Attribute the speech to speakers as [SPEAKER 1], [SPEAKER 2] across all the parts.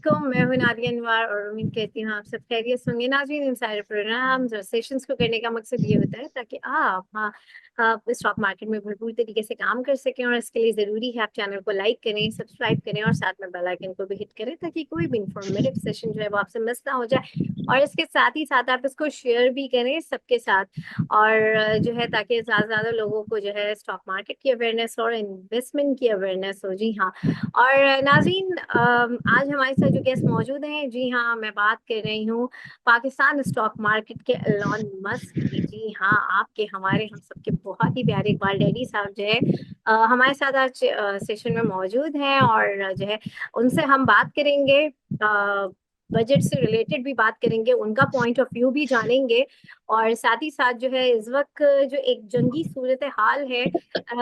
[SPEAKER 1] वालेकुम। मैं हूं नादिया अनवर और उम्मीद करती हूँ आप सब खैरियत होंगे। नाज़रीन, इन सारे प्रोग्राम्स और सेशंस को करने का मकसद ये होता है ताकि आप स्टॉक मार्केट में भरपूर तरीके से काम कर सकें, और इसके लिए ज़रूरी है आप चैनल को लाइक करें, सब्सक्राइब करें और साथ में बेल आइकन को भी हिट करें ताकि कोई भी इंफॉर्मेटिव सेशन जो है वो आपसे मिस ना हो जाए। और इसके साथ ही साथ आप इसको शेयर भी करें सबके साथ, और जो है ताकि ज़्यादा से ज़्यादा लोगों को जो है स्टॉक मार्केट की अवेयरनेस और इन्वेस्टमेंट की अवेयरनेस हो। जी हाँ। और नाज़रीन, आज हमारे साथ जो गेस्ट मौजूद हैं, जी हाँ, मैं बात कर रही हूँ पाकिस्तान स्टॉक मार्केट के एलोन मस्क की। जी हाँ, आपके हमारे हम सबके बहुत ही प्यारे इकबाल डैडी साहब जो है हमारे साथ आज सेशन में मौजूद हैं, और जो है उनसे हम बात करेंगे, बजट से रिलेटेड भी बात करेंगे, उनका पॉइंट ऑफ व्यू भी जानेंगे। और साथ ही साथ जो है इस वक्त जो एक जंगी सूरत हाल है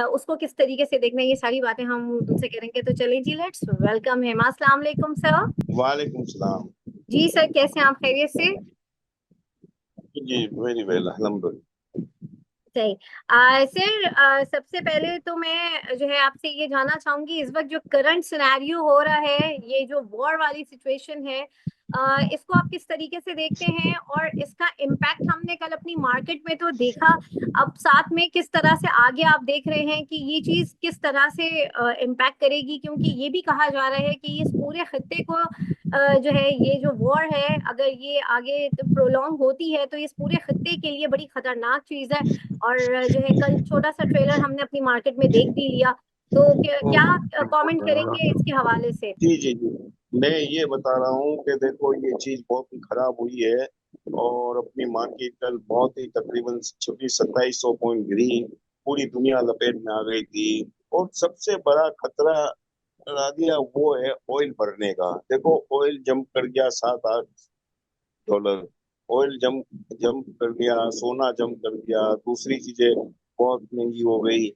[SPEAKER 1] उसको किस तरीके से देखना है, ये सारी बातें हम उनसे करेंगे। तो चलिए जी, लेट्स वेलकम हिम। अस्सलाम वालेकुम सर।
[SPEAKER 2] वालेकुम सलाम।
[SPEAKER 1] जी सर, कैसे हैं आप? खैरियत से?
[SPEAKER 2] जी वेरी वेल अल्हम्दुलिल्लाह।
[SPEAKER 1] सही। सर, सबसे पहले तो मैं जो है आपसे ये जानना चाहूंगी, इस वक्त जो करंट सिनेरियो हो रहा है, ये जो वॉर वाली सिचुएशन है, इसको आप किस तरीके से देखते हैं, और इसका इम्पैक्ट हमने कल अपनी मार्केट में तो देखा, अब साथ में किस तरह से आगे आप देख रहे हैं कि ये चीज किस तरह से इम्पैक्ट करेगी, क्योंकि ये भी कहा जा रहा है कि इस पूरे खत्ते को जो है ये जो वॉर है, अगर ये आगे प्रोलॉन्ग होती है तो इस पूरे खत्ते के लिए बड़ी खतरनाक चीज है। और जो है कल छोटा सा ट्रेलर हमने अपनी मार्केट में देख भी लिया। तो क्या कमेंट करेंगे इसके हवाले से?
[SPEAKER 2] जी जी जी। मैं ये बता रहा हूँ कि देखो ये चीज बहुत ही खराब हुई है और अपनी मार्केट कल बहुत ही तकरीबन 26-2700 पॉइंट गिरी। पूरी दुनिया लपेट में आ गई थी। और सबसे बड़ा खतरा लगा दिया वो है ऑयल बढ़ने का। देखो ऑयल जंप कर गया 7-8 डॉलर। ऑयल जंप जंप कर गया, सोना जंप कर गया, दूसरी चीजें बहुत महंगी हो गई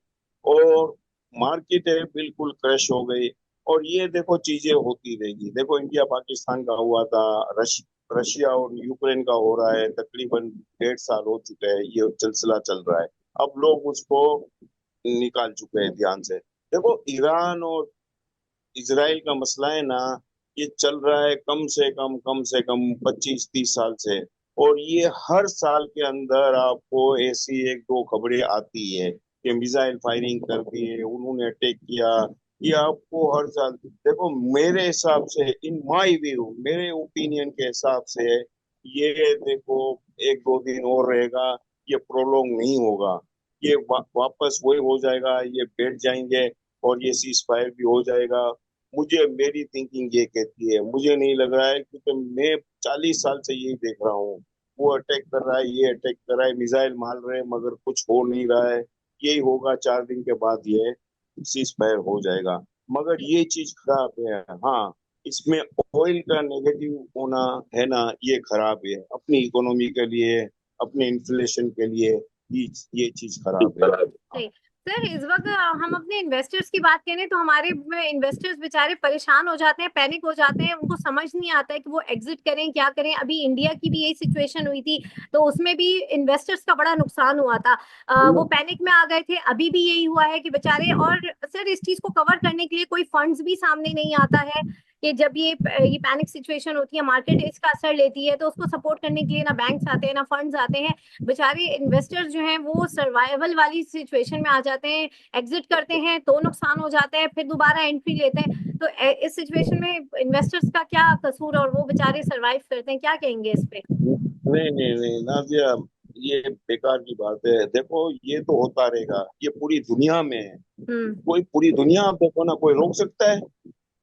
[SPEAKER 2] और मार्केट है बिल्कुल क्रैश हो गई। और ये देखो चीजें होती रहेगी। देखो इंडिया पाकिस्तान का हुआ था, रशिया और यूक्रेन का हो रहा है, तकरीबन 1.5 साल हो चुके हैं ये सिलसिला चल रहा है। अब लोग उसको निकाल चुके हैं ध्यान से। देखो ईरान और इसराइल का मसला है ना, ये चल रहा है कम से कम 25-30 साल से। और ये हर साल के अंदर आपको ऐसी एक दो खबरें आती है कि मिसाइल फायरिंग कर दी है, उन्होंने अटैक किया। ये आपको हर साल। देखो मेरे हिसाब से, इन माय व्यू, मेरे ओपिनियन के हिसाब से, ये देखो 1-2 दिन और रहेगा, ये प्रोलोंग नहीं होगा। ये वापस वही हो जाएगा, ये बैठ जाएंगे और ये सीज फायर भी हो जाएगा। मुझे, मेरी थिंकिंग ये कहती है, मुझे नहीं लग रहा है क्योंकि मैं 40 साल से यही देख रहा हूँ। वो अटैक कर रहा है, ये अटैक कर रहा है, मिसाइल मार रहे हैं, मगर कुछ हो नहीं रहा है। यही होगा 4 दिन के बाद, ये सीज फायर हो जाएगा। मगर ये चीज खराब है। हाँ, इसमें ऑयल का नेगेटिव होना है ना, ये खराब है अपनी इकोनॉमी के लिए, अपने इन्फ्लेशन के लिए। ये चीज खराब है। हाँ।
[SPEAKER 1] सही। सर, इस वक्त हम अपने इन्वेस्टर्स की बात करें तो हमारे इन्वेस्टर्स बेचारे परेशान हो जाते हैं, पैनिक हो जाते हैं, उनको समझ नहीं आता है कि वो एग्जिट करें क्या करें। अभी इंडिया की भी यही सिचुएशन हुई थी, तो उसमें भी इन्वेस्टर्स का बड़ा नुकसान हुआ था। वो पैनिक में आ गए थे। अभी भी यही हुआ है कि बेचारे, और सर इस चीज को कवर करने के लिए कोई फंड्स भी सामने नहीं आता है कि जब ये पैनिक सिचुएशन होती है, मार्केट इसका असर लेती है, तो उसको सपोर्ट करने के लिए ना बैंक्स आते हैं ना फंड्स आते हैं। बेचारे इन्वेस्टर्स जो हैं वो सर्वाइवल वाली सिचुएशन में आ जाते हैं, एग्जिट करते हैं तो नुकसान हो जाता है, फिर दोबारा एंट्री लेते हैं। तो इस सिचुएशन में इन्वेस्टर्स का क्या कसूर, और वो बेचारे सरवाइव करते हैं, क्या कहेंगे इस पे?
[SPEAKER 2] नहीं नहीं नहीं नादिया, ये बेकार की बात है। देखो ये तो होता रहेगा, ये पूरी दुनिया में है।
[SPEAKER 1] हम्म।
[SPEAKER 2] कोई पूरी दुनिया आप देखो ना, कोई रोक सकता है?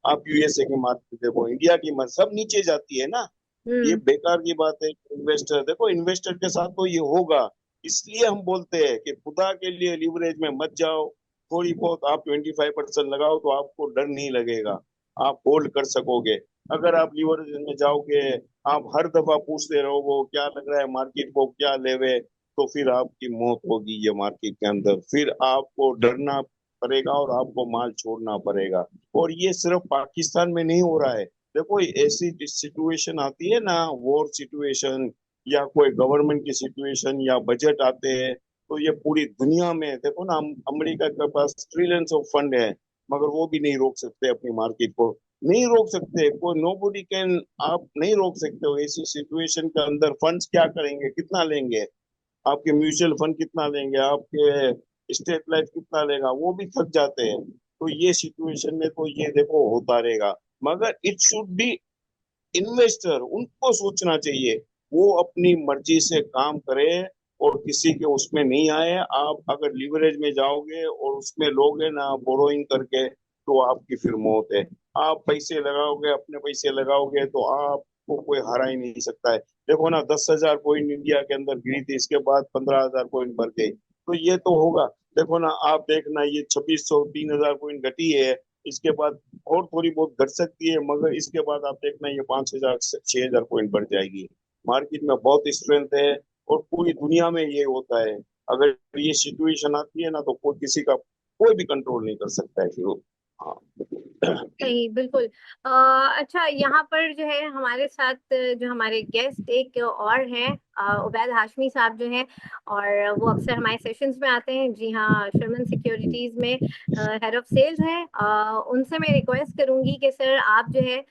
[SPEAKER 2] आप यूएसए की मार्केट देखो, इंडिया की मार्केट सब नीचे जाती है ना। ये
[SPEAKER 1] हम्म।
[SPEAKER 2] बेकार की बात है। इन्वेस्टर देखो, इन्वेस्टर के साथ तो ये होगा। इसलिए हम बोलते हैं कि खुदा के लिए लिवरेज में मत जाओ। थोड़ी बहुत आप 25% लगाओ तो आपको डर नहीं लगेगा, आप होल्ड कर सकोगे। अगर आप लिवरेज में जाओगे, आप हर दफा पूछते रहोगे क्या लग रहा है मार्केट को, क्या लेवे, तो फिर आपकी मौत होगी ये मार्केट के अंदर। फिर आपको डरना पड़ेगा और आपको माल छोड़ना पड़ेगा। और ये सिर्फ पाकिस्तान में नहीं हो रहा है। देखो ऐसी सिचुएशन आती है ना, वॉर सिचुएशन या कोई गवर्नमेंट की सिचुएशन या बजट आते हैं, तो ये पूरी दुनिया में देखो ना। अमेरिका के पास ट्रिलियंस ऑफ फंड है, मगर वो भी नहीं रोक सकते अपनी मार्केट को। नहीं रोक सकते, कोई नोबडी कैन, आप नहीं रोक सकते हो ऐसी सिचुएशन के अंदर। फंड्स क्या करेंगे, कितना लेंगे, आपके म्यूचुअल फंड कितना लेंगे, आपके स्टेट लाइफ कितना लेगा, वो भी थक जाते हैं। तो ये सिचुएशन में तो ये देखो होता रहेगा। मगर इट शुड बी इन्वेस्टर, उनको सोचना चाहिए, वो अपनी मर्जी से काम करे और किसी के उसमें नहीं आए। आप अगर लीवरेज में जाओगे और उसमें लोगे ना बोरोइंग करके, तो आपकी फिर मौत है। आप पैसे लगाओगे, अपने पैसे लगाओगे, तो आपको कोई हरा ही नहीं सकता है। देखो ना, 10,000 पॉइंट इंडिया के अंदर गिरी थी, इसके बाद 15,000 पॉइंट बढ़ गई, तो ये तो होगा। देखो ना, आप देखना, ये 2600 3,000 पॉइंट घटी है, इसके बाद और थोड़ी बहुत घट सकती है, मगर इसके बाद आप देखना ये 5,000 से 6,000 पॉइंट बढ़ जाएगी। मार्केट में बहुत स्ट्रेंथ है, और पूरी दुनिया में ये होता है। अगर ये सिचुएशन आती है ना, तो कोई किसी का कोई भी कंट्रोल नहीं कर सकता है फिर हाँ।
[SPEAKER 1] सही, बिल्कुल। अच्छा, यहाँ पर जो है हमारे साथ जो हमारे गेस्ट एक और हैं, उबैद हाशमी साहब जो हैं, और वो अक्सर हमारे सेशंस में आते हैं। जी हाँ, शर्मन सिक्योरिटीज में हेड ऑफ सेल्स हैं। उनसे मैं रिक्वेस्ट करूंगी कि सर आप जो है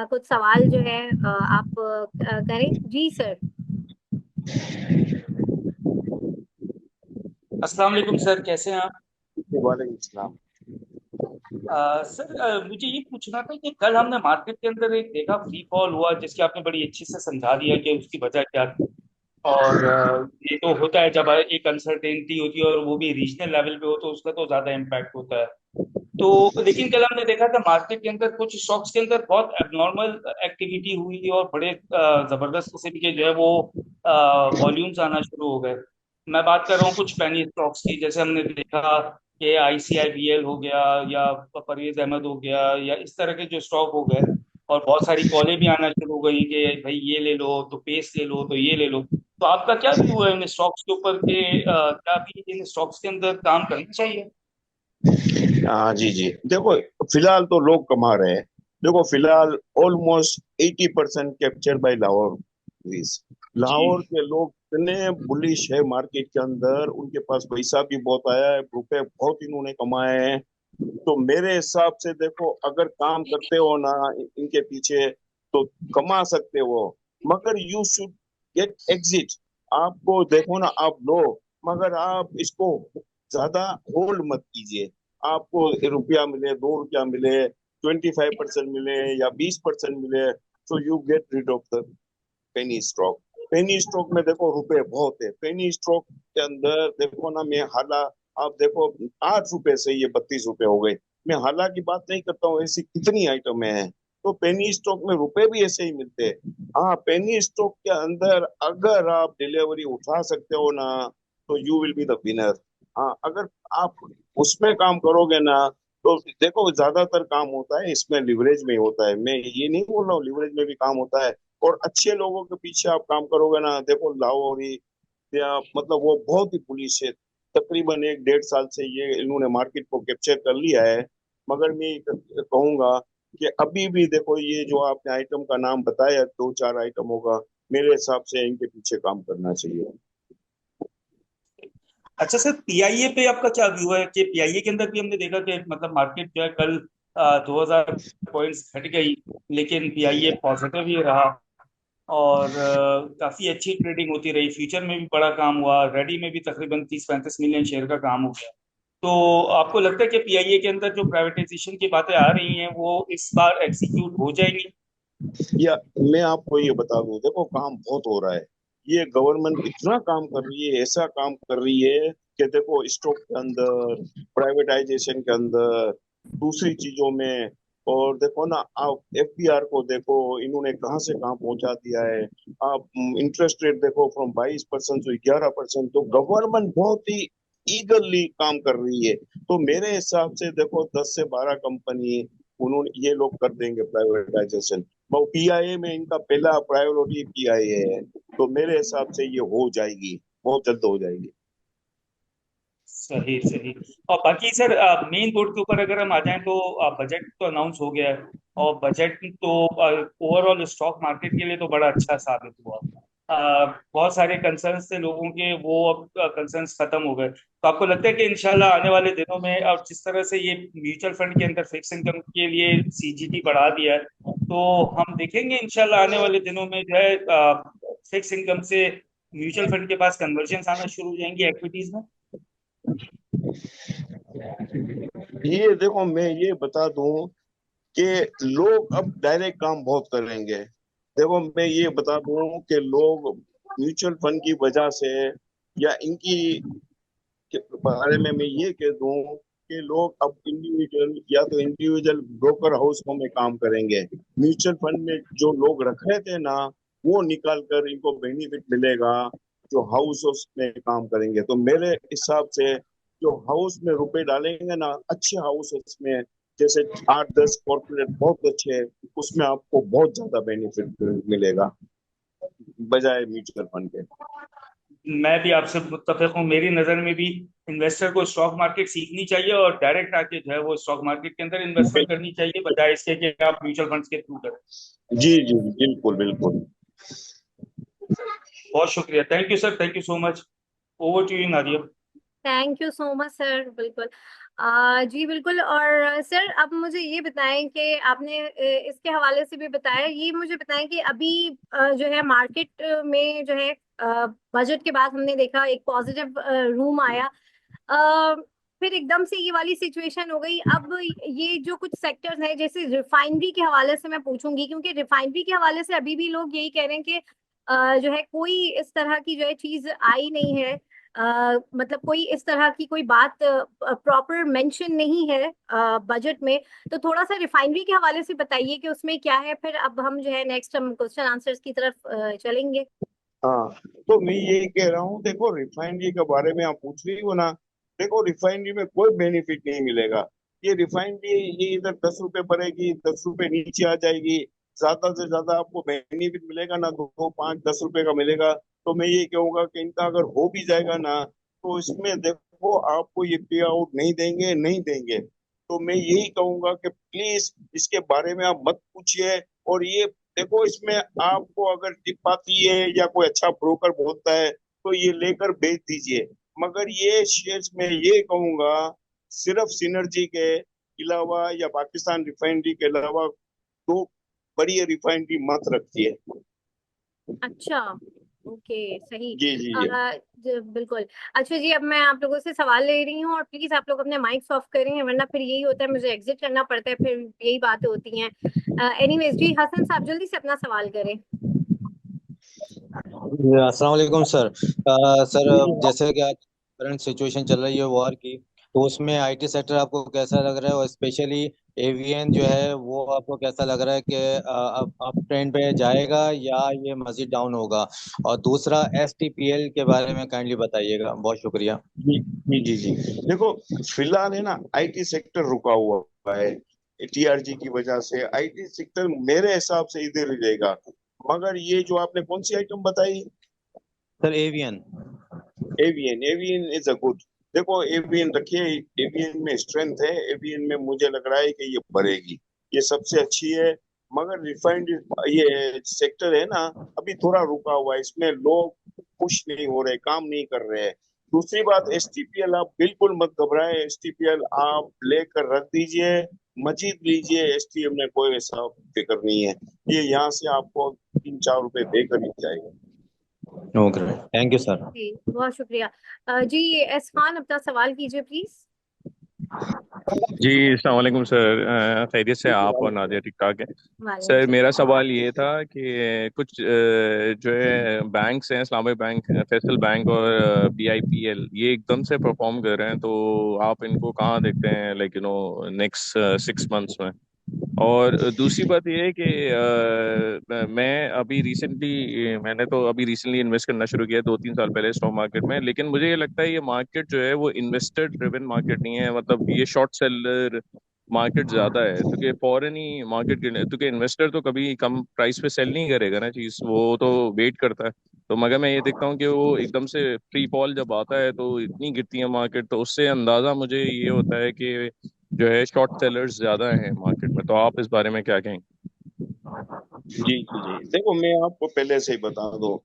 [SPEAKER 1] कुछ सवाल जो है आप करें। जी सर।
[SPEAKER 3] अस्सलाम वालेकुम सर, कैसे हैं आप?
[SPEAKER 2] वालेकुम सलाम।
[SPEAKER 3] सर, मुझे ये पूछना था कि कल हमने मार्केट के अंदर एक देखा फ्री फॉल हुआ, जिसकी आपने बड़ी अच्छी से समझा दिया कि उसकी वजह क्या थी। और ये तो होता है जब एक अनसर्टेनिटी होती है और वो भी रीजनल लेवल पे हो, तो उसका तो ज्यादा इम्पैक्ट होता है। तो लेकिन कल हमने देखा था मार्केट के अंदर कुछ स्टॉक्स के अंदर बहुत एबनॉर्मल एक्टिविटी हुई और बड़े जबरदस्त किस्म के जो है वो वॉल्यूम्स आना शुरू हो गए। मैं बात कर रहा हूँ कुछ पैनी स्टॉक्स की, जैसे हमने देखा कि आईसीआईबीएल हो गया, या परवेज अहमद हो गया, या इस तरह के जो स्टॉक हो गए। और बहुत सारी कॉलें भी आना शुरू हो गई कि भाई ये ले लो तो पेस ले लो तो ये ले लो। तो आपका क्या व्यू है इन स्टॉक्स के ऊपर कि क्या भी इन स्टॉक्स के अंदर काम करना चाहिए?
[SPEAKER 2] हाँ जी जी, देखो, फिलहाल तो लोग कमा रहे हैं। देखो फिलहाल almost 80% capture by Lahore please. Lahore
[SPEAKER 3] ji.
[SPEAKER 2] के लोग इतने बुलिश है मार्केट के अंदर, उनके पास पैसा भी बहुत आया है, रुपए बहुत इन्होंने कमाए हैं। तो मेरे हिसाब से देखो, अगर काम करते हो ना इनके पीछे, तो कमा सकते हो। मगर यू शुड गेट एग्जिट। आपको देखो ना, आप लो, मगर आप इसको ज्यादा होल्ड मत कीजिए। आपको रुपया मिले, 2 रुपया मिले, 25% मिले या 20% मिले, तो you get rid of the penny stock. Penny stock में देखो रुपए बहुत है। पेनी स्टॉक के अंदर देखो ना, मैं हाला, आप देखो 8 रुपए से ये 32 रुपए हो गए। मैं हाला की बात नहीं करता हूँ, ऐसी कितनी आइटमें हैं। तो पेनी स्टॉक में रुपए भी ऐसे ही मिलते हैं। हाँ, पेनी स्टॉक के अंदर अगर आप डिलीवरी उठा सकते हो ना, तो you will be the winner. हाँ, अगर आप उसमें काम करोगे ना, तो देखो ज्यादातर काम होता है इसमें लिवरेज में ही होता है। मैं ये नहीं बोल रहा हूँ, लिवरेज में भी काम होता है। और अच्छे लोगों के पीछे आप काम करोगे ना, देखो लाहौरी या मतलब वो बहुत ही पुलिस है। तकरीबन 1 1.5 साल से ये इन्होंने मार्केट को कैप्चर कर लिया है। मगर मैं कहूंगा कि अभी भी देखो, ये जो आपने आइटम का नाम बताया, 2 4 आइटम होगा, मेरे हिसाब से इनके पीछे काम करना चाहिए।
[SPEAKER 3] अच्छा सर, पीआईए पे आपका क्या व्यू है कि पीआईए के अंदर भी हमने देखा कि मतलब मार्केट जो है कल 2,000 पॉइंट्स घट गई, लेकिन पीआईए पॉजिटिव ही रहा। और काफी अच्छी ट्रेडिंग होती रही, फ्यूचर में भी बड़ा काम हुआ, रेडी में भी तकरीबन 30 35 मिलियन शेयर का काम हो गया। तो आपको लगता है कि पीआईए के अंदर जो प्राइवेटाइजेशन की बातें आ रही हैं वो इस बार एग्जीक्यूट हो जाएंगी?
[SPEAKER 2] या मैं आपको ये बता दूं, देखो काम बहुत हो रहा है। ये गवर्नमेंट इतना काम कर रही है, ऐसा काम कर रही है कि देखो स्टॉक के अंदर, प्राइवेटाइजेशन के अंदर, दूसरी चीजों में। और देखो ना, आप एफबीआर को देखो, इन्होंने कहाँ से कहाँ पहुंचा दिया है। आप इंटरेस्ट रेट देखो, फ्रॉम 22% to 11%। तो गवर्नमेंट बहुत ही ईगरली काम कर रही है। तो मेरे हिसाब से देखो, 10 से 12 कंपनी उन्होंने, ये लोग कर देंगे प्राइवेटाइजेशन। वो पीआईए में इनका पहला प्रायोरिटी पीआईए है। तो मेरे हिसाब से ये हो जाएगी, बहुत जल्द हो जाएगी।
[SPEAKER 3] सही सही। और बाकी सर, मेन बोर्ड के ऊपर अगर हम आ जाएं तो बजट तो अनाउंस हो गया है। और बजट तो ओवरऑल स्टॉक मार्केट के लिए तो बड़ा अच्छा साबित हुआ। बहुत सारे कंसर्न्स थे लोगों के, वो अब कंसर्न्स खत्म हो गए। तो आपको लगता है कि इंशाल्लाह आने वाले दिनों में अब जिस तरह से ये म्यूचुअल फंड के अंदर फिक्स इनकम के लिए सीजीटी बढ़ा दिया है, तो हम देखेंगे इंशाल्लाह आने वाले दिनों में जो है फिक्स इनकम से म्यूचुअल फंड के पास कन्वर्जन आना शुरू हो जाएंगी एक्विटीज में?
[SPEAKER 2] ये देखो, मैं ये बता दूं कि लोग अब डायरेक्ट काम बहुत करेंगे। देखो, मैं ये बता दूं कि लोग म्यूचुअल फंड की वजह से या इनकी के बारे में मैं ये कह दूं कि लोग अब इंडिविजुअल या तो इंडिविजुअल ब्रोकर हाउसों में काम करेंगे। म्यूचुअल फंड में जो लोग रख रहे थे ना, वो निकाल कर इनको बेनिफिट मिलेगा जो हाउस में काम करेंगे। तो मेरे हिसाब से जो हाउस में रुपए डालेंगे ना, अच्छे हाउस में, जैसे 8-10 कॉर्पोरेट बहुत अच्छे हैं, उसमें आपको बहुत ज्यादा बेनिफिट मिलेगा बजाय म्यूचुअल फंड के।
[SPEAKER 3] मैं भी आपसे मुत्तफिक हूँ। मेरी नज़र में भी इन्वेस्टर को स्टॉक मार्केट सीखनी चाहिए और डायरेक्ट आके जो है वो स्टॉक मार्केट के अंदर इन्वेस्टमेंट करनी चाहिए, बजाय इसके कि आप म्यूचुअल फंड्स के थ्रू करें।
[SPEAKER 2] जी जी, बिल्कुल बिल्कुल।
[SPEAKER 3] बहुत शुक्रिया, thank you sir, thank you so much. Over to you Nadia.
[SPEAKER 1] Thank you so much sir. बिल्कुल। जी बिल्कुल। और सर अब मुझे ये बताएं कि आपने इसके हवाले से भी बताया, ये मुझे बताएं कि अभी जो है मार्केट में जो है बजट के बाद हमने देखा एक पॉजिटिव रूम आया, अ, फिर एकदम से ये वाली सिचुएशन हो गई। अब ये जो कुछ सेक्टर्स हैं, जैसे रिफाइनरी के हवाले से मैं पूछूंगी, क्योंकि रिफाइनरी के हवाले से अभी भी लोग यही कह रहे हैं कि जो है कोई इस तरह की जो है चीज आई नहीं है, मतलब कोई इस तरह की कोई बात प्रॉपर मेंशन नहीं है बजट में। तो थोड़ा सा रिफाइनरी के हवाले से बताइए कि उसमें क्या है, फिर अब हम जो है नेक्स्ट हम क्वेश्चन आंसर्स की तरफ चलेंगे।
[SPEAKER 2] हाँ, तो मैं यही कह रहा हूँ, देखो रिफाइनरी के बारे में आप पूछ रही हो ना। देखो, रिफाइनरी में कोई बेनिफिट नहीं मिलेगा। ये रिफाइनरी, ये इधर 10 रुपए बढ़ेगी, 10 रुपए नीचे आ जाएगी। ज्यादा से ज्यादा आपको बेनिफिट मिलेगा ना, 2, 5, 10 रुपए का मिलेगा। तो मैं ये कहूंगा कि इनका अगर हो भी जाएगा ना, तो इसमें देखो आपको ये पे आउट नहीं देंगे, नहीं देंगे। तो मैं यही कहूंगा कि प्लीज इसके बारे में आप मत पूछिए। और ये देखो, इसमें आपको अगर टिप आती है या कोई अच्छा ब्रोकर बोलता है, तो ये लेकर बेच दीजिए। मगर ये शेयर्स में ये कहूंगा, सिर्फ सिनर्जी के अलावा या पाकिस्तान रिफाइनरी के अलावा दो बड़ी रिफाइनरी मत रखिए।
[SPEAKER 1] अच्छा। ओके सही।
[SPEAKER 2] जी जी जी।
[SPEAKER 1] बिल्कुल। अच्छा जी, अब मैं आप लोगों से सवाल ले रही हूँ और प्लीज आप लोग अपने माइक्स ऑफ करें, वरना फिर यही होता है मुझे एग्जिट करना पड़ता है, फिर यही बातें होती हैं। एनीवेज जी, हसन साहब जल्दी से अपना सवाल करें।
[SPEAKER 4] अस्सलाम वालेकुम सर। सर जैसे कि आज करंट सिचुएशन चल रही है वॉर की, तो उसमें आईटी सेक्टर आपको कैसा लग रहा है, और स्पेशली एवीएन जो है वो आपको कैसा लग रहा है कि अब अप ट्रेंड पे जाएगा या ये मजीद डाउन होगा? और दूसरा एसटीपीएल के बारे में काइंडली बताइएगा, बहुत शुक्रिया।
[SPEAKER 2] जी जी जी जी। देखो, फिलहाल है ना, आईटी सेक्टर रुका हुआ है। टीआरजी की वजह से आईटी सेक्टर मेरे हिसाब से इधर ही रहेगा। मगर ये जो आपने कौन सी आइटम बताई,
[SPEAKER 4] sir AVN.
[SPEAKER 2] AVN, AVN is a good. देखो, एवीएन रखिए। एवीएन में स्ट्रेंथ है। एवीएन में मुझे लग रहा है कि ये बढ़ेगी, ये सबसे अच्छी है। मगर रिफाइंड ये सेक्टर है ना, अभी थोड़ा रुका हुआ है। इसमें लोग पुश नहीं हो रहे, काम नहीं कर रहे हैं। दूसरी बात, एसटीपीएल आप बिल्कुल मत घबराएं। एसटीपीएल आप लेकर रख दीजिए, मजीद लीजिए। एसटीएम में कोई ऐसा फिक्र नहीं है। ये यहाँ से आपको 3-4 रुपए देकर ही जाएगा।
[SPEAKER 4] Okay, thank you sir.
[SPEAKER 1] जी बहुत शुक्रिया। जी एसफान अपना सवाल कीजिए प्लीज।
[SPEAKER 5] जी अस्सलाम वालेकुम सर। खैरियत से आप और नादिया ठीक ठाक है?
[SPEAKER 1] वालेकुम
[SPEAKER 5] सर मेरा
[SPEAKER 1] सलाम।
[SPEAKER 5] सवाल ये था कि कुछ जो है बैंक्स हैं, इस्लामिक बैंक, फैसल बैंक और बीआईपीएल, ये एकदम से परफॉर्म कर रहे हैं, तो आप इनको कहाँ देखते हैं, लाइक नेक्स्ट 6 मंथ्स में? और दूसरी बात यह है कि मैंने तो अभी रिसेंटली इन्वेस्ट करना शुरू किया 2-3 साल पहले स्टॉक मार्केट में, लेकिन मुझे ये लगता है ये मार्केट जो है वो इन्वेस्टर ड्रिवन मार्केट नहीं है। मतलब ये शॉर्ट सेलर मार्केट ज्यादा है, तो कि फॉरेन ही मार्केट के, तो कि इन्वेस्टर तो कभी कम प्राइस पे सेल नहीं करेगा ना चीज, वो तो वेट करता है। तो मगर मैं ये देखता हूँ कि वो एकदम से फ्री फॉल जब आता है तो इतनी गिरती है मार्केट, तो उससे अंदाजा मुझे ये होता है कि जो है शॉर्ट सेलर्स ज्यादा हैं मार्केट में। तो आप इस बारे में क्या कहेंगे?
[SPEAKER 2] देखो मैं आपको पहले से ही बता दूं।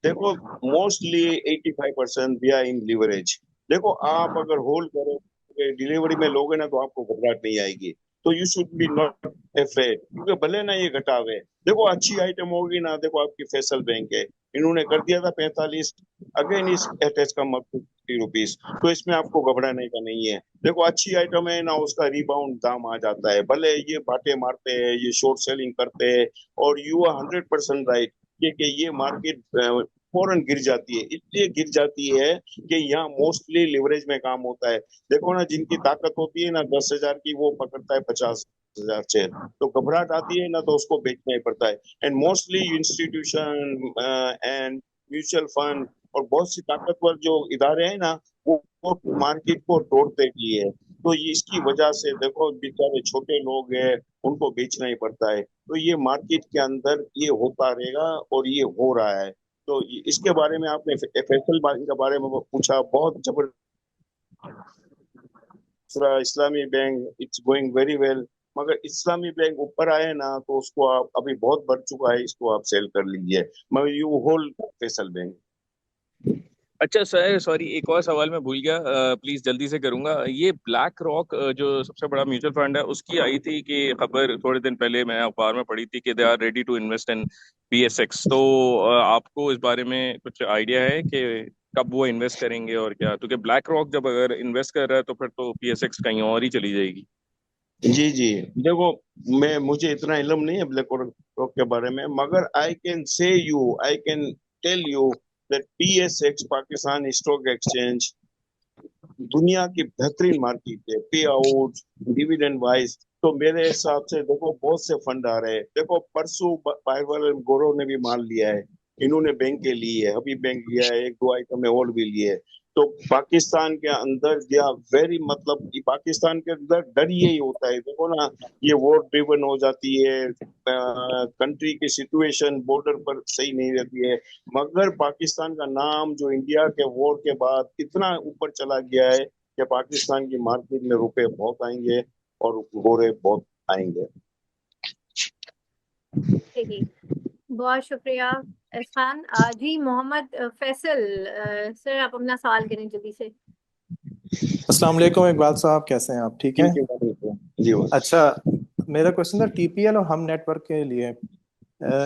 [SPEAKER 2] देखो मोस्टली 85% दिया इन लीवरेज। देखो आप अगर होल्ड करोगे डिलीवरी में लोगे ना तो आपको घबराहट नहीं आएगी। तो you should be not afraid, क्योंकि भले ना ये घटावे। देखो अच्छी आइटम होगी ना, देखो आपकी फैसल बैंक है, इन्होंने कर दिया था 45, again is attach come up to 50 rupees. तो इसमें आपको घबराने का नहीं है। देखो अच्छी आइटम है ना, उसका रिबाउंड दाम आ जाता है। भले ये बाटे मारते हैं, ये शॉर्ट सेलिंग करते हैं, और यू आर 100% राइट कि ये मार्केट फौरन गिर जाती है। इसलिए गिर जाती है कि यहाँ मोस्टली लिवरेज में काम होता है। देखो ना, जिनकी ताकत होती है ना 10,000 की, वो पकड़ता है 50,000 शेयर। तो घबराहट आती है ना तो उसको बेचना ही पड़ता है। And mostly institution and mutual fund और बहुत सी ताकतवर जो इदारे हैं ना, वो मार्केट को तोड़ते भी है। तो ये इसकी वजह से देखो बेचारे छोटे लोग हैं, उनको बेचना ही पड़ता है। तो ये मार्केट के अंदर ये होता रहेगा और ये हो रहा है। तो इसके बारे में आपने फैसल बैंक के बारे में पूछा, बहुत जबरदस्त। Islami bank it's going very well. मगर इस्लामी बैंक ऊपर आए ना तो उसको आप, अभी बहुत बढ़ चुका है, इसको आप सेल कर लीजिए। मगर यू होल्ड फैसल बैंक।
[SPEAKER 5] अच्छा सर, सॉरी, एक और सवाल मैं भूल गया, प्लीज जल्दी से करूंगा। ये ब्लैक रॉक जो सबसे बड़ा म्यूचुअल फंड है, उसकी आई थी कि खबर थोड़े दिन पहले मैं अखबार में पढ़ी थी कि they are ready to invest in PSX। तो आपको इस बारे में कुछ आइडिया है कि कब वो इन्वेस्ट करेंगे और क्या? क्योंकि ब्लैक रॉक जब अगर इन्वेस्ट कर रहा है तो फिर तो PSX कहीं और ही चली जाएगी।
[SPEAKER 2] जी देखो, मैं मुझे इतना इल्म नहीं है ब्लैक रॉक के बारे में, मगर I can tell you that PSX Pakistan stock exchange दुनिया की बेहतरीन मार्केट है, पे आउट डिविडेंड वाइज। तो मेरे हिसाब से देखो बहुत से फंड आ रहे हैं। देखो परसों पायरवाल गौरव ने भी माल लिया है, इन्होंने बैंक के लिए है, हबीब बैंक लिया है, एक दो आइटम में और भी लिए है। तो पाकिस्तान के अंदर या वेरी मतलब कि पाकिस्तान के अंदर डर यही होता है। देखो ना, ये वोट ड्रिवन हो जाती है, कंट्री की सिचुएशन बॉर्डर पर सही नहीं रहती है। मगर पाकिस्तान का नाम जो इंडिया के वॉर के बाद इतना ऊपर चला गया है कि पाकिस्तान की मार्केट में रुपए बहुत आएंगे और गोरे बहुत आएंगे।
[SPEAKER 1] जी बहुत शुक्रिया इरफान। जी मोहम्मद फैसल, सर आप अपना सवाल करें जल्दी से।
[SPEAKER 6] अस्सलाम वालेकुम इकबाल साहब, कैसे हैं आप? ठीक हैं?
[SPEAKER 2] जी वो
[SPEAKER 6] अच्छा, मेरा क्वेश्चन था TPL और हम नेटवर्क के लिए।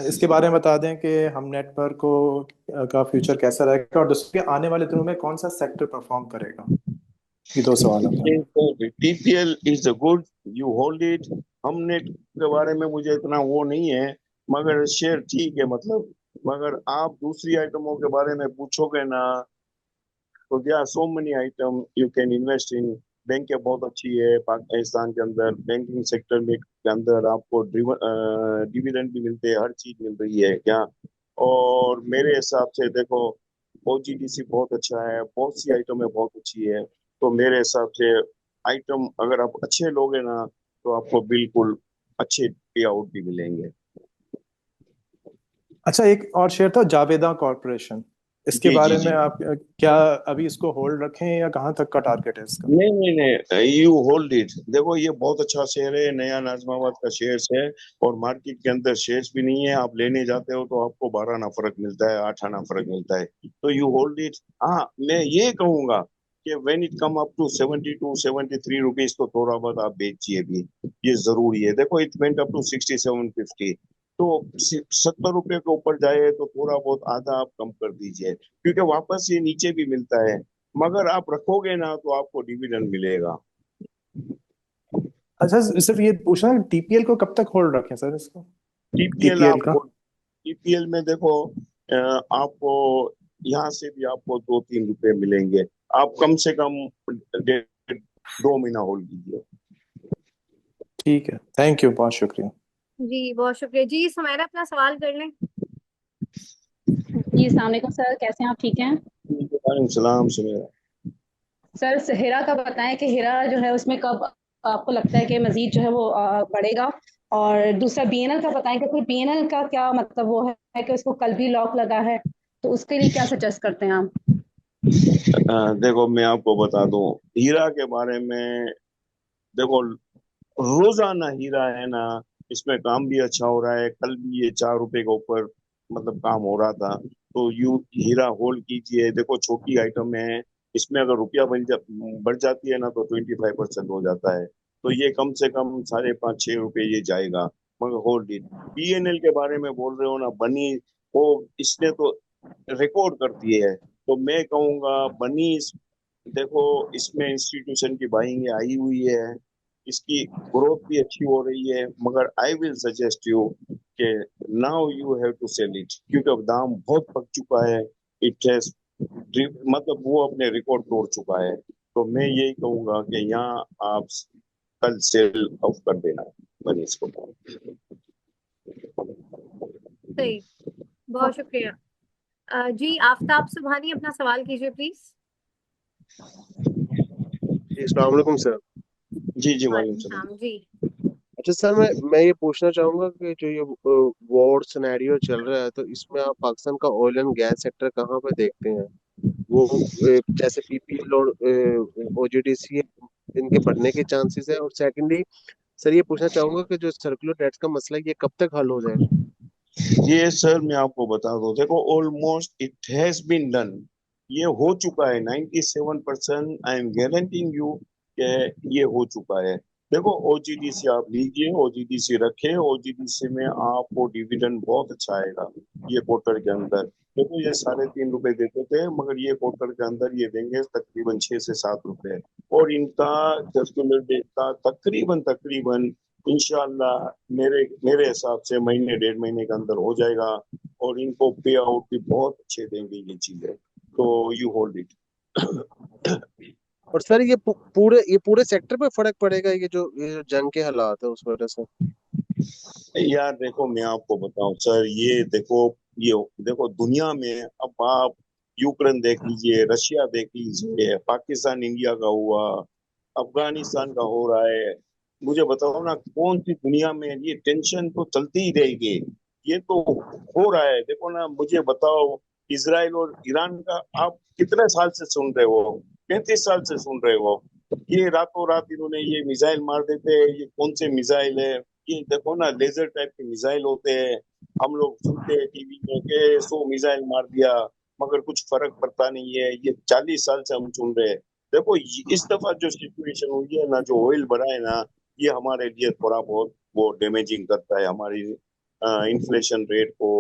[SPEAKER 6] इसके बारे में बता दें कि हम नेटवर्क को का फ्यूचर कैसा रहेगा, और दूसरे आने वाले दिनों में कौन सा सेक्टर परफॉर्म करेगा। ये दो सवाल हैं।
[SPEAKER 2] TPL is good, you hold it. हमने के बारे में मुझे इतना वो नहीं है, मगर शेयर ठीक है मतलब। मगर आप दूसरी आइटमों के बारे में पूछोगे ना, तो there are so many item you can invest in. Bank बहुत अच्छी है पाकिस्तान के अंदर, बैंकिंग सेक्टर में के अंदर आपको डिविडेंड भी मिलते हैं, हर चीज मिल रही है क्या। और मेरे हिसाब से देखो OGDC बहुत अच्छा है, बहुत सी आइटमें बहुत अच्छी है। तो मेरे हिसाब से आइटम अगर आप अच्छे लोगे ना तो आपको बिल्कुल अच्छे पे आउट भी मिलेंगे।
[SPEAKER 6] अच्छा, एक और शेयर था जावेदा कॉरपोरेशन, इसके बारे में
[SPEAKER 2] जी
[SPEAKER 6] आप क्या अभी इसको होल्ड रखें या कहाँ तक का टारगेट है इसका?
[SPEAKER 2] नहीं, यू होल्ड इट। देखो ये बहुत अच्छा शेयर है, नया नाजमाबाद का शेयर है, और मार्केट के अंदर शेयर्स भी नहीं है। आप लेने जाते हो तो आपको 12 आना फर्क मिलता है, 8 आना फर्क मिलता है। तो यू होल्ड इट। हाँ, मैं ये कहूंगा कि when it come up to 72-73 rupees तो थोड़ा बहुत आप बेचिए भी, ये जरूरी है। देखो इट वेंट अप टू 67.50, तो 70 रुपये के ऊपर जाए तो थोड़ा बहुत आधा आप कम कर दीजिए, क्योंकि वापस ये नीचे भी मिलता है। मगर आप रखोगे ना तो आपको डिविडेंड मिलेगा।
[SPEAKER 6] अच्छा, सिर्फ ये पूछना, TPL को कब तक होल्ड रखें सर इसको?
[SPEAKER 2] टीपीएल
[SPEAKER 6] TPL का
[SPEAKER 2] आपको, टीपीएल में देखो आपको यहाँ से भी आपको 2-3 रुपए मिलेंगे। आप कम से कम 2 महीना होल्ड कीजिए।
[SPEAKER 6] ठीक है, थैंक यू, बहुत शुक्रिया।
[SPEAKER 1] जी बहुत शुक्रिया। जी सुमेरा अपना सवाल कर लें।
[SPEAKER 7] जी अस्सलाम वालेकुम सर, कैसे हैं आप? ठीक हैं
[SPEAKER 2] वालेकुम सलाम सुमेरा।
[SPEAKER 7] सर? हीरा का बताएं कि हीरा जो है उसमें कब आपको लगता है कि मजीद जो है वो बढ़ेगा। और दूसरा BNL का बताएं कि कोई BNL का क्या मतलब वो है कि उसको कल भी लॉक लगा है, तो उसके लिए क्या सजेस्ट करते हैं आप?
[SPEAKER 2] देखो मैं आपको बता दूं हीरा के बारे में। देखो रोजाना हीरा है ना इसमें काम भी अच्छा हो रहा है। कल भी ये 4 रुपए के ऊपर मतलब काम हो रहा था। तो यू हीरा होल्ड कीजिए। देखो छोटी आइटम है, इसमें अगर रुपया बढ़ जाती है ना तो 25% हो जाता है। तो ये कम से कम 5.5-6 रुपए ये जाएगा। मगर होल्ड इट। बीएनएल के बारे में बोल रहे हो ना, बनी वो इसने तो रिकॉर्ड करती है। तो मैं कहूंगा बनी देखो इसमें इंस्टीट्यूशन की बाइंग आई हुई है, इसकी ग्रोथ भी अच्छी हो रही है। मगर आई विल सजेस्ट यू कि now you have to sell it, क्योंकि अब दाम बहुत पक चुका है। इट हैज मतलब वो अपने रिकॉर्ड तोड़ चुका है। तो मैं यही कहूंगा कि यहाँ आप कल सेल ऑफ कर देना मनीष को।
[SPEAKER 1] सही, बहुत शुक्रिया। जी आफ्ताब सुभानी अपना सवाल कीजिए प्लीज।
[SPEAKER 8] जी अस्सलाम वालेकुम सर।
[SPEAKER 2] जी जी वालेकुम
[SPEAKER 1] वालेकुम
[SPEAKER 2] सलाम।
[SPEAKER 1] सलाम जी।
[SPEAKER 8] अच्छा सर, मैं ये पूछना चाहूंगा कि जो ये वॉर सिनेरियो चल रहा है, तो इसमें आप पाकिस्तान का ऑयल एंड गैस सेक्टर कहाँ पे देखते हैं? वो जैसे पीपीएल और ओजीडीसी इनके बढ़ने के चांसेस है? और सेकंडली सर ये पूछना चाहूंगा कि जो सर्कुलर डेट्स का मसला है ये कब तक हल हो जाएगा?
[SPEAKER 2] ये सर मैं आपको बता दूं, देखो almost it has been done. ये हो चुका है 97%। आई एम गारंटिंग यू कि ये हो चुका है। देखो ओजीडीसी आप लीजिए, ओजीडीसी रखे, ओजीडीसी में आपको डिविडेंड बहुत अच्छा आएगा ये क्वार्टर के अंदर। देखो ये 3.5 रुपए देते थे, मगर ये क्वार्टर के अंदर ये देंगे तकरीबन 6 से 7 रुपए। और इनका सर्कुलर डेट का तकरीबन तकरीबन इंशाल्लाह मेरे मेरे हिसाब से महीने 1.5 महीने के अंदर हो जाएगा। और इनको पे आउट भी बहुत अच्छे देंगे ये चीजें। तो यू होल्ड इट।
[SPEAKER 8] और सर ये पूरे सेक्टर पे फर्क पड़ेगा, ये जो जंग के हालात है उस वजह से?
[SPEAKER 2] यार देखो मैं आपको बताऊं सर, ये देखो दुनिया में अब आप यूक्रेन देख लीजिए, रशिया देख लीजिए, पाकिस्तान इंडिया का हुआ, अफगानिस्तान का हो रहा है। मुझे बताओ ना कौन सी दुनिया में ये टेंशन तो चलती ही रहेगी। ये तो हो रहा है, देखो ना मुझे बताओ। इसराइल और ईरान का आप कितने साल से सुन रहे हो? 35 साल से सुन रहे हो। ये रातों रात इन्होंने ये मिसाइल मार देते हैं। ये कौन से मिसाइल है? ये देखो ना लेजर टाइप के मिसाइल होते हैं। हम लोग सुनते हैं टीवी में कि 100 मिसाइल मार दिया, मगर कुछ फर्क पड़ता नहीं है। ये 40 साल से हम सुन रहे हैं। देखो इस दफा जो सिचुएशन हुई है ना, जो ऑयल बढ़ा है ना, ये हमारे लिए थोड़ा बहुत वो डैमेजिंग करता है हमारी इन्फ्लेशन रेट को,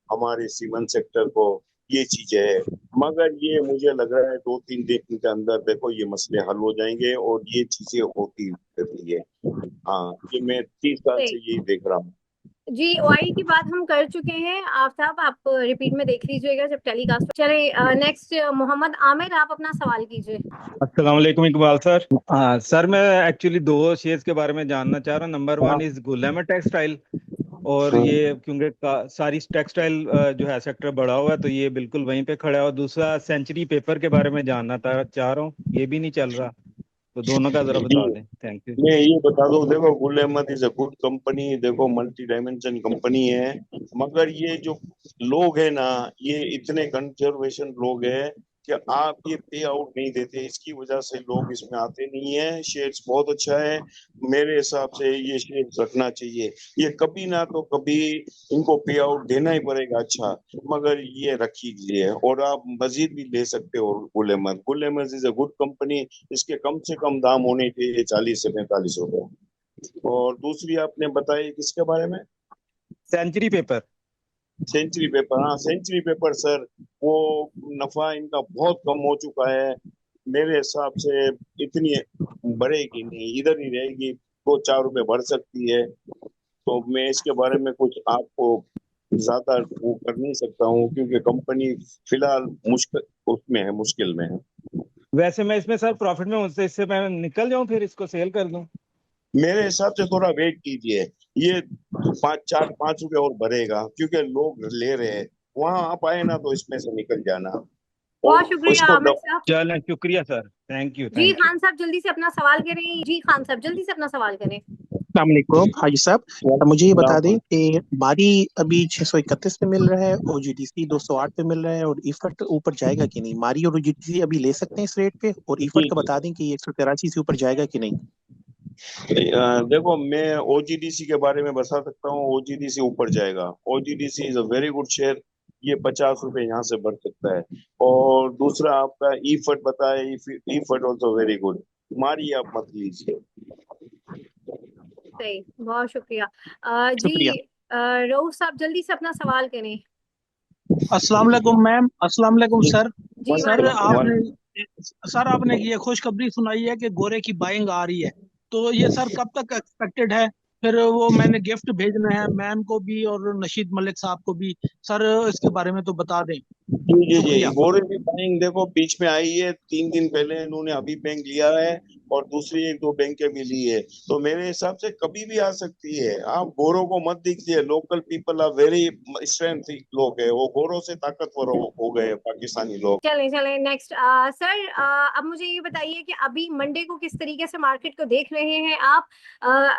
[SPEAKER 2] हमारे सीमेंट सेक्टर को। ये चीज है। मगर ये मुझे लग रहा है 2-3 दिन के अंदर देखो ये मसले हल हो जाएंगे और ये चीजें होती रहती है। हाँ, ये मैं 30 साल से
[SPEAKER 1] सही
[SPEAKER 2] यही देख रहा हूँ।
[SPEAKER 1] जी, ओआई की बात हम कर चुके हैं। आफ्ताब आप रिपीट में देख लीजिएगा जब टेलीकास्ट। चले नेक्स्ट मोहम्मद आमिर, आप अपना सवाल कीजिए।
[SPEAKER 9] अस्सलाम वालेकुम इकबाल सर। हाँ सर, मैं एक्चुअली दो शेयर्स के बारे में जानना चाह रहा हूँ। नंबर वन इज गुलेमर टेक्सटाइल, और ये क्योंकि सारी टेक्सटाइल जो है सेक्टर बढ़ा हुआ है तो ये बिल्कुल वहीं पे खड़ा है। और दूसरा सेंचुरी पेपर के बारे में जानना चाह रहा हूँ, ये भी नहीं चल रहा, तो दोनों का जरा बता दें। Thank you.
[SPEAKER 2] मैं ये बता दूं, देखो Gul Ahmed is a good company. देखो मल्टी डायमेंशन कंपनी है। मगर ये जो लोग हैं ना, ये इतने कंजर्वेशन लोग हैं कि आप ये पे आउट नहीं देते, इसकी वजह से लोग इसमें आते नहीं है। शेयर्स बहुत अच्छा है, मेरे हिसाब से ये शेयर्स रखना चाहिए। ये कभी ना तो कभी इनको पे आउट देना ही पड़ेगा अच्छा, मगर ये रखी लीजिए। और आप मजीद भी ले सकते हो Gul Ahmed. Gul Ahmed is a good company. इसके कम से कम दाम होने चाहिए 40 से 45 रुपए। और दूसरी आपने बताई किसके बारे में?
[SPEAKER 9] Century Paper.
[SPEAKER 2] सेंचुरी पेपर, हाँ सेंचुरी पेपर सर, वो नफा इनका बहुत कम हो चुका है। मेरे हिसाब से इतनी बढ़ेगी नहीं, इधर ही रहेगी। 2-4 रुपए बढ़ सकती है। तो मैं इसके बारे में कुछ आपको ज्यादा वो कर नहीं सकता हूँ, क्योंकि कंपनी फिलहाल मुश्किल उसमें है, मुश्किल में है।
[SPEAKER 9] वैसे मैं इसमें सर प्रॉफिट में हूँ, इससे मैं निकल जाऊं फिर इसको सेल कर दूं?
[SPEAKER 2] मेरे हिसाब से थोड़ा वेट कीजिए। ये 5-4-5 रुपए और बढ़ेगा, क्योंकि लोग ले रहे हैं। वहां आप आए ना तो इसमें से निकल जाना।
[SPEAKER 1] बहुत
[SPEAKER 2] और
[SPEAKER 1] शुक्रिया
[SPEAKER 2] इसको
[SPEAKER 1] आमिर साहब।
[SPEAKER 9] चलें, शुक्रिया सर, thank you
[SPEAKER 1] ji
[SPEAKER 9] thank you.
[SPEAKER 1] Khan साहब जल्दी से अपना सवाल करें। जी खान साहब जल्दी से अपना सवाल करें।
[SPEAKER 10] अस्सलामुअलैकुम हाजी साहब। मुझे ये बता दें कि मारी अभी 631 पे मिल रहा है, ओजीडीसी 208 पे मिल रहा है, और ईफट ऊपर जाएगा कि नहीं? मारी और ओजीडीसी अभी ले सकते हैं इस रेट पे, और ईफट
[SPEAKER 2] जी
[SPEAKER 10] का
[SPEAKER 2] जी,
[SPEAKER 10] बता दें कि ये 183 से ऊपर जाएगा कि नहीं?
[SPEAKER 2] देखो, मैं ओजीडीसी के बारे में बता सकता हूँ। ओजीडीसी ऊपर जाएगा। OGDC is a very good share. ये 50 रुपए यहाँ से बढ़ सकता है। और दूसरा आपका ईफट बताया, ईफट ऑल्सो वेरी गुड। मारिए, आप मत लीजिए।
[SPEAKER 1] सही, बहुत शुक्रिया।
[SPEAKER 10] शुक्रिया।
[SPEAKER 1] जी रऊफ साहब जल्दी से अपना सवाल करें।
[SPEAKER 10] अस्सलाम वालेकुम मैम, अस्सलाम वालेकुम
[SPEAKER 2] जी,
[SPEAKER 10] सर।
[SPEAKER 1] जी
[SPEAKER 10] सर
[SPEAKER 1] वालेकुम
[SPEAKER 10] आपने ये खुशखबरी सुनाई है कि गोरे की बाइंग आ रही है, तो ये सर कब तक एक्सपेक्टेड है? फिर वो मैंने गिफ्ट भेजना है मैम को भी और नशीद मलिक साहब को भी, सर इसके बारे में तो बता दें।
[SPEAKER 2] जी जी जी।
[SPEAKER 10] शुक्रिया।
[SPEAKER 2] गोरे की बाइंग देखो बीच में आई है, 3 दिन पहले इन्होंने अभी बैंक लिया है और दूसरी 1-2 बैंकें भी ली है। तो मेरे हिसाब से कभी भी आ सकती है। आप गोरों को मत दीजिए। Local people are very strength लोग है। वो गोरों से ताकतवर हो गए पाकिस्तानी लोग।
[SPEAKER 1] चलें चलें नेक्स्ट। सर अब मुझे ये बताइए कि अभी मंडे को किस तरीके से मार्केट को देख रहे हैं आप?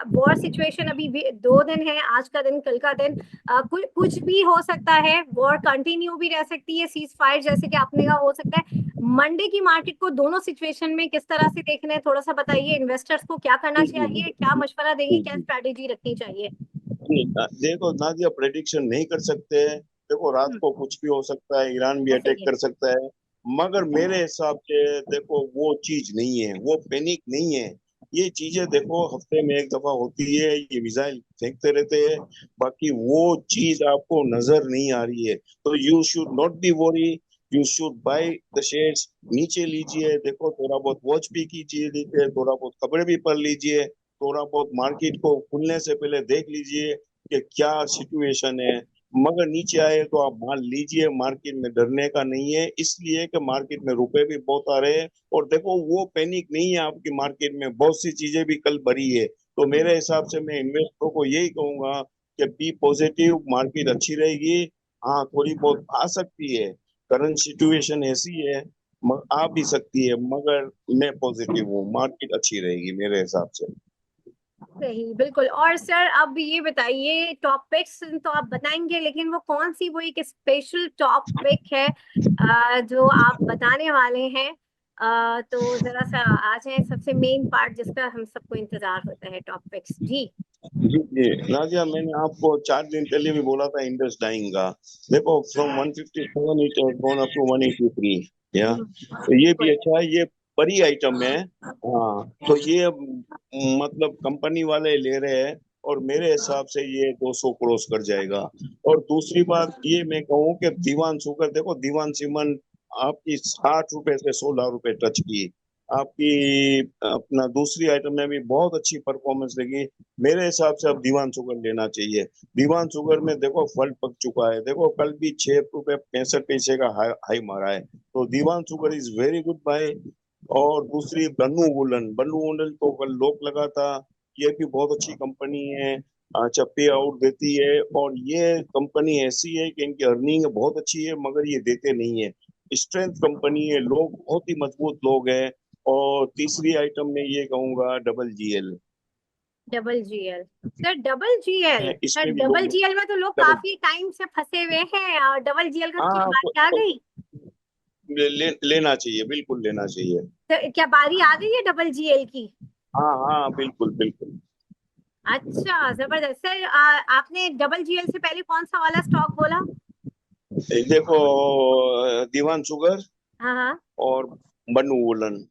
[SPEAKER 1] वॉर सिचुएशन अभी भी 2 दिन है, आज का दिन कल का दिन, कुछ भी हो सकता है। वॉर कंटिन्यू भी रह सकती है, सीज फायर जैसे कि आपने कहा हो सकता है। मंडे की मार्केट को दोनों सिचुएशन में किस तरह से देखना है, थोड़ा सा बताइए। इन्वेस्टर्स को क्या करना
[SPEAKER 2] जी जी जी
[SPEAKER 1] चाहिए, क्या मशवरा देंगे,
[SPEAKER 2] जी
[SPEAKER 1] क्या
[SPEAKER 2] जी
[SPEAKER 1] स्ट्रैटेजी रखनी चाहिए?
[SPEAKER 2] जी। देखो नादिया, प्रेडिक्शन नहीं कर सकते हैं। देखो रात को कुछ भी हो सकता है, ईरान भी
[SPEAKER 1] ऐसे
[SPEAKER 2] अटैक
[SPEAKER 1] ही
[SPEAKER 2] कर सकता है। मगर मेरे हिसाब से देखो वो चीज नहीं है, वो पैनिक नहीं है। ये चीजें देखो हफ्ते में एक दफा होती है, ये मिसाइल फेंकते रहते हैं। बाकी वो चीज आपको नजर नहीं आ रही है। तो you should not be worry. You should by the shares. नीचे लीजिए, देखो थोड़ा बहुत वॉच भी कीजिए नीचे, थोड़ा बहुत खबरें भी पढ़ लीजिए, थोड़ा बहुत मार्केट को खुलने से पहले देख लीजिए कि क्या सिचुएशन है। मगर नीचे आए तो आप मान लीजिए। मार्केट में डरने का नहीं है, इसलिए कि मार्केट में रुपए भी बहुत आ रहे हैं। और देखो वो पैनिक नहीं है आपकी मार्केट में, बहुत सी चीजें भी कल बढ़ी है। तो मेरे हिसाब से मैं इन्वेस्टरों को यही कहूंगा कि बी पॉजिटिव, मार्केट अच्छी रहेगी। हाँ, थोड़ी बहुत आ सकती है, करंट सिचुएशन ऐसी है, आ भी सकती है। मगर मैं पॉजिटिव हूँ, मार्केट अच्छी रहेगी मेरे हिसाब से।
[SPEAKER 1] सही, बिल्कुल। और सर अब ये बताइए, टॉपिक्स तो आप बताएंगे, लेकिन वो कौन सी, वो एक स्पेशल टॉपिक है जो आप बताने वाले हैं? तो जरा सा आ जाए सबसे मेन पार्ट जिसका हम सबको इंतजार होता है, टॉपिक्स। जी
[SPEAKER 2] जी जी नाजिया, मैंने आपको 4 दिन पहले भी बोला था इंडस डाइंग का। देखो from 157 it has gone up to 183। या तो ये भी
[SPEAKER 1] बिल्कुल।
[SPEAKER 2] अच्छा है, ये बड़ी आइटम है। हाँ, तो ये मतलब कंपनी वाले ले रहे हैं और मेरे हिसाब से ये 200 क्रॉस कर जाएगा। और दूसरी बात ये मैं कहूँ कि दीवान शुगर, देखो दीवान सीमेंट आपकी 60 रुपए से 16 रुपए टच की। आपकी अपना दूसरी आइटम में भी बहुत अच्छी परफॉर्मेंस लगी। मेरे हिसाब से अब दीवान शुगर लेना चाहिए। दीवान शुगर में देखो फल पक चुका है। देखो कल भी 6 रुपए 65 पैसे का हाई मारा है। तो Dewan sugar is very good buy. और दूसरी बन्नू वुलन तो कल लोक लगा था। ये भी बहुत अच्छी कंपनी है। अच्छा पे आउट देती है। और ये कंपनी ऐसी है कि इनकी अर्निंग बहुत अच्छी है, मगर ये देते नहीं है। स्ट्रेंथ कंपनी है, लोग बहुत ही मजबूत लोग हैं। और तीसरी आइटम में ये कहूंगा double GL.
[SPEAKER 1] Double GL. Sir double GL, sir
[SPEAKER 2] इसमें भी
[SPEAKER 1] डबल
[SPEAKER 2] लोग
[SPEAKER 1] जीएल में तो लोग
[SPEAKER 2] डबल।
[SPEAKER 1] काफी टाइम से फंसे हुए हैं, और डबल जीएल का क्या
[SPEAKER 2] हाँ
[SPEAKER 1] बारी आ गई?
[SPEAKER 2] लेना चाहिए, बिल्कुल लेना चाहिए।
[SPEAKER 1] तो क्या बारी आ गई है डबल जीएल की?
[SPEAKER 2] हाँ हाँ, बिल्कुल बिल्कुल।
[SPEAKER 1] अच्छा, जबरदस्त। सर आपने डबल जीएल से पहले कौन सा वाला स्टॉक बोला?
[SPEAKER 2] देखो दीवान शुगर
[SPEAKER 1] हाँ हाँ।
[SPEAKER 2] और बन्नू वुलन।